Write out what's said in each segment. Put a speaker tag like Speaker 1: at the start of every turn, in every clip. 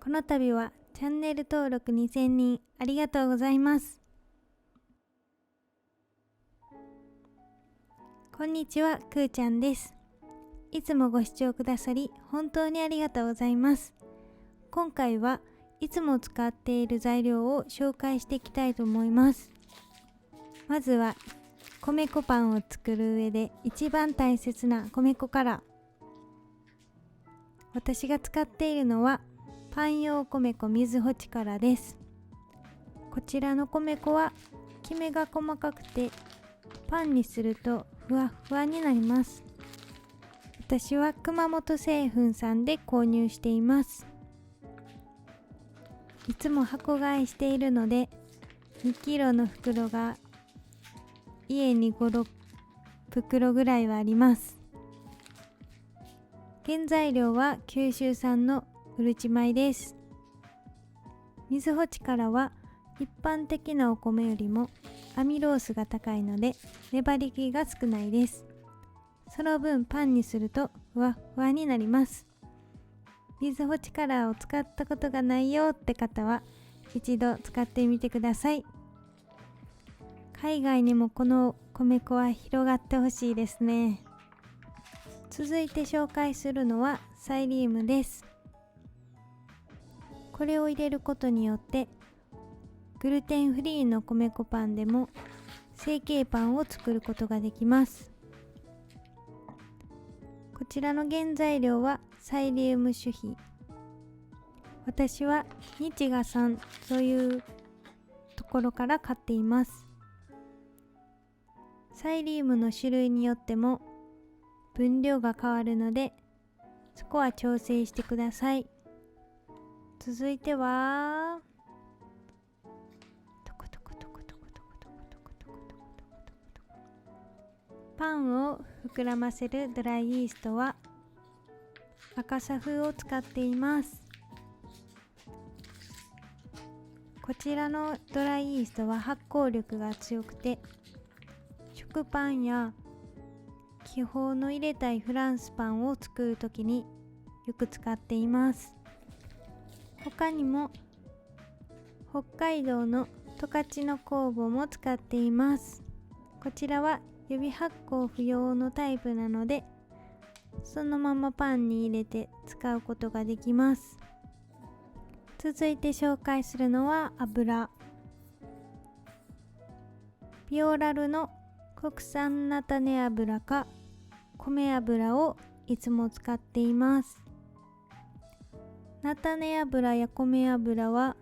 Speaker 1: この度はチャンネル登録2000人ありがとうございます。こんにちは、くーちゃんです。いつもご視聴くださり本当にありがとうございます。今回はいつも使っている材料を紹介していきたいと思います。まずは米粉パンを作る上で一番大切な米粉から。私が使っているのはパン用米粉水穂力です。こちらの米粉はきめが細かくてパンにするとふわふわになります。私は熊本製粉さんで購入しています。いつも箱買いしているので2キロの袋が家に5、6袋ぐらいはあります。原材料は九州産のうるち米です。水穂力は一般的なお米よりもアミロースが高いので粘り気が少ないです。その分パンにするとふわふわになります。水穂力を使ったことがないよって方は一度使ってみてください。海外にもこの米粉は広がってほしいですね。続いて紹介するのはサイリウムです。これを入れることによってグルテンフリーの米粉パンでも成形パンを作ることができます。こちらの原材料はサイリウム種肥。私は日賀さんというところから買っています。サイリウムの種類によっても分量が変わるのでそこは調整してください。続いてはパンを膨らませるドライイーストは赤サフを使っています。こちらのドライイーストは発酵力が強くて食パンや気泡の入れたいフランスパンを作るときによく使っています。他にも北海道の十勝の酵母も使っています。こちらは指発酵不要のタイプなのでそのままパンに入れて使うことができます。続いて紹介するのは油。ビオラルの国産菜種油か米油をいつも使っています。菜種油や米油は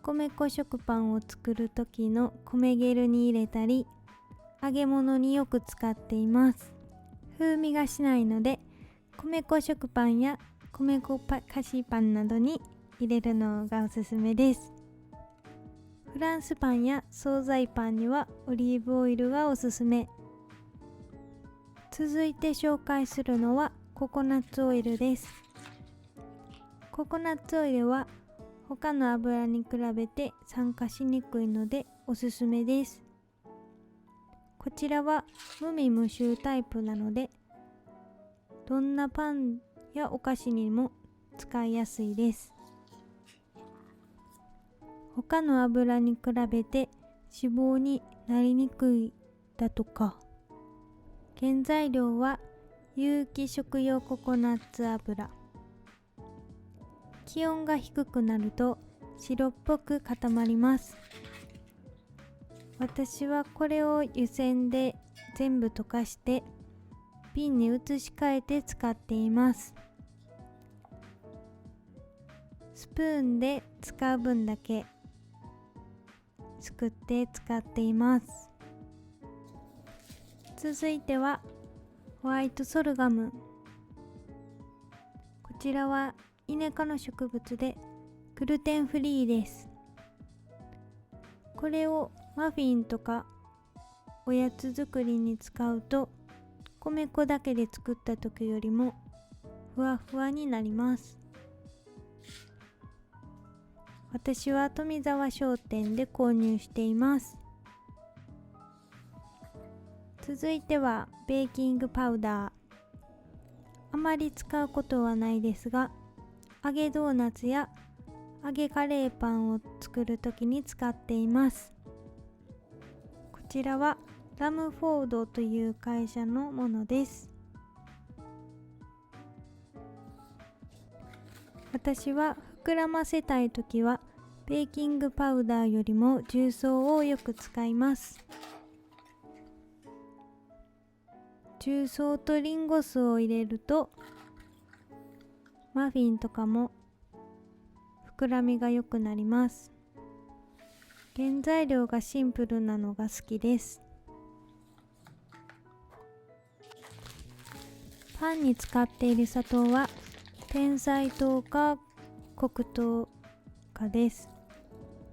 Speaker 1: 米粉食パンを作る時の米ゲルに入れたり揚げ物によく使っています。風味がしないので米粉食パンや米粉菓子パンなどに入れるのがおすすめです。フランスパンや惣菜パンにはオリーブオイルがおすすめ。続いて紹介するのはココナッツオイルです。ココナッツオイルは他の油に比べて酸化しにくいのでおすすめです。こちらは無味無臭タイプなのでどんなパンやお菓子にも使いやすいです。他の油に比べて脂肪になりにくいだとか。原材料は有機食用ココナッツ油。気温が低くなると白っぽく固まります。私はこれを湯煎で全部溶かして瓶に移し替えて使っています。スプーンで使う分だけすくって使っています。続いてはホワイトソルガム。こちらはイネ科の植物でグルテンフリーです。これをマフィンとかおやつ作りに使うと米粉だけで作った時よりもふわふわになります。私は富沢商店で購入しています。続いてはベーキングパウダー。あまり使うことはないですが揚げドーナツや揚げカレーパンを作るときに使っています。こちらはラムフォードという会社のものです。私は膨らませたいときはベーキングパウダーよりも重曹をよく使います。重曹とリンゴ酢を入れるとマフィンとかも膨らみが良くなります。原材料がシンプルなのが好きです。パンに使っている砂糖は天才糖か黒糖かです。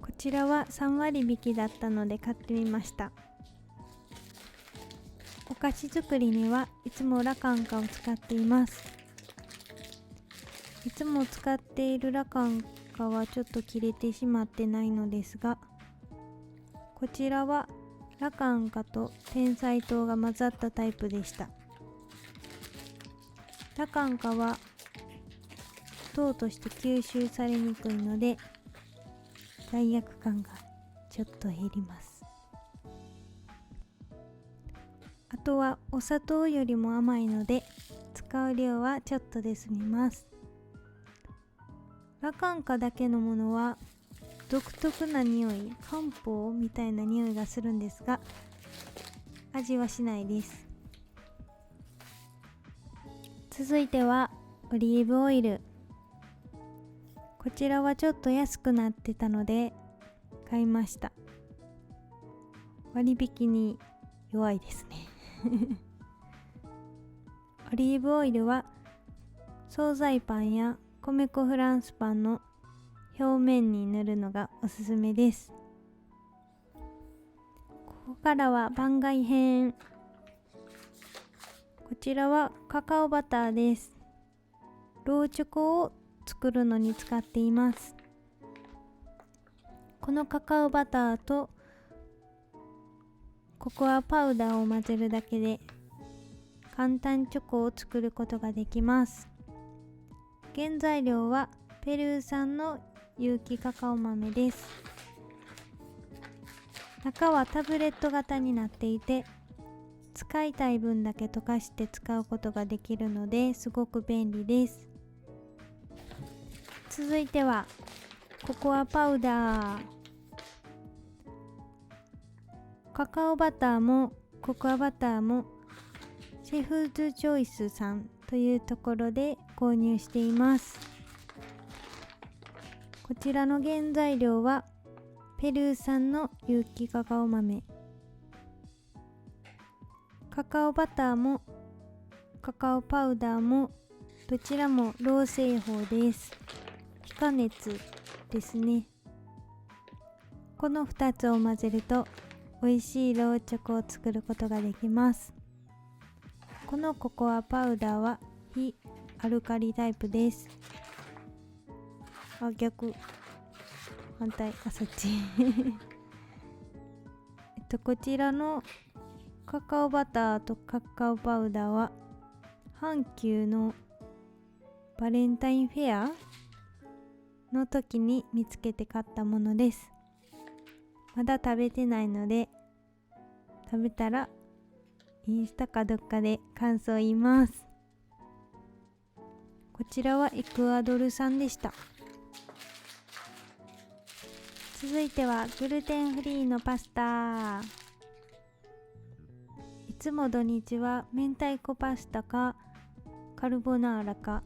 Speaker 1: こちらは3割引きだったので買ってみました。お菓子作りにはいつもラカンカを使っています。いつも使っているラカンカはちょっと切れてしまってないのですが、こちらはラカンカと天才糖が混ざったタイプでした。ラカンカは糖として吸収されにくいので罪悪感がちょっと減ります。あとはお砂糖よりも甘いので使う量はちょっとで済みます。ラカンカだけのものは独特な匂い、漢方みたいな匂いがするんですが、味はしないです。続いてはオリーブオイル。こちらはちょっと安くなってたので買いました。割引に弱いですねオリーブオイルは惣菜パンや米粉フランスパンの表面に塗るのがおすすめです。ここからは番外編。こちらはカカオバターです。ローチョコを作るのに使っています。このカカオバターとココアパウダーを混ぜるだけで簡単チョコを作ることができます。原材料はペルー産の有機カカオ豆です。中はタブレット型になっていて、使いたい分だけ溶かして使うことができるのですごく便利です。続いてはココアパウダー。カカオバターもココアバターもシェフズチョイスさんというところで購入しています。こちらの原材料はペルー産の有機カカオ豆。カカオバターもカカオパウダーもどちらもロー製法です。非加熱ですね。この2つを混ぜると美味しいローチョコを作ることができます。このココアパウダーは非アルカリタイプです。逆。反対。そっち。こちらのカカオバターとカカオパウダーは阪急のバレンタインフェアの時に見つけて買ったものです。まだ食べてないので食べたらインスタかどっかで感想を言います。こちらはエクアドル産でした。続いてはグルテンフリーのパスタ。いつも土日は明太子パスタかカルボナーラか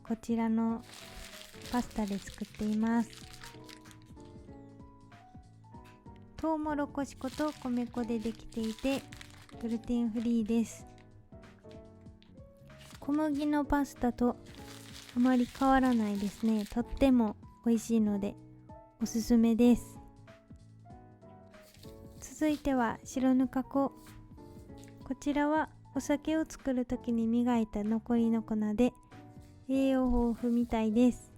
Speaker 1: こちらのパスタで作っています。トウモロコシ粉と米粉でできていてグルテンフリーです。小麦のパスタとあまり変わらないですね。とっても美味しいのでおすすめです。続いては白ぬか粉。こちらはお酒を作るときに磨いた残りの粉で栄養豊富みたいです。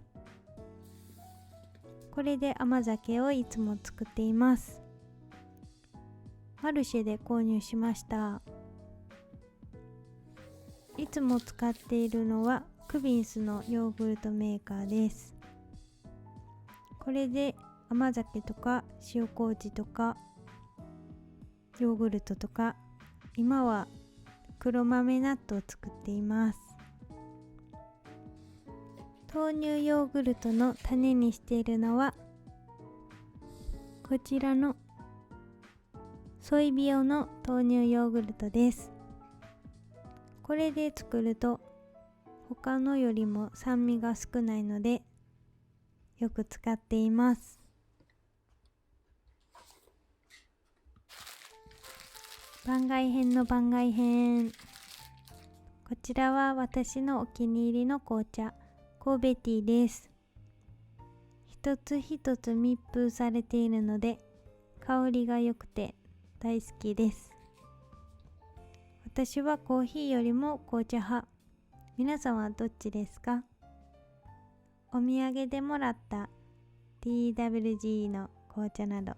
Speaker 1: これで甘酒をいつも作っています。マルシェで購入しました。いつも使っているのはクビンスのヨーグルトメーカーです。これで甘酒とか塩麹とかヨーグルトとか、今は黒豆納豆を作っています。豆乳ヨーグルトの種にしているのはこちらのソイビオの豆乳ヨーグルトです。これで作ると他のよりも酸味が少ないのでよく使っています。番外編の番外編。こちらは私のお気に入りの紅茶、神戸ティーです。一つ一つ密封されているので香りが良くて大好きです。私はコーヒーよりも紅茶派。皆さんはどっちですか？お土産でもらった TWG の紅茶など、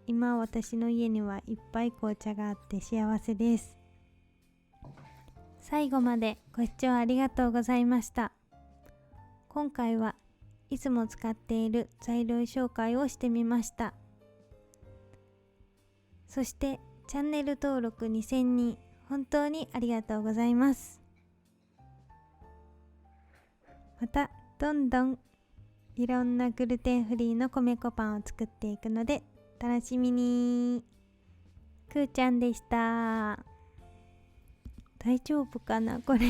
Speaker 1: 今私の家にはいっぱい紅茶があって幸せです。最後までご視聴ありがとうございました。今回はいつも使っている材料紹介をしてみました。そしてチャンネル登録2000人本当にありがとうございます。またどんどんいろんなグルテンフリーの米粉パンを作っていくので楽しみに。くーちゃんでした。大丈夫かなこれ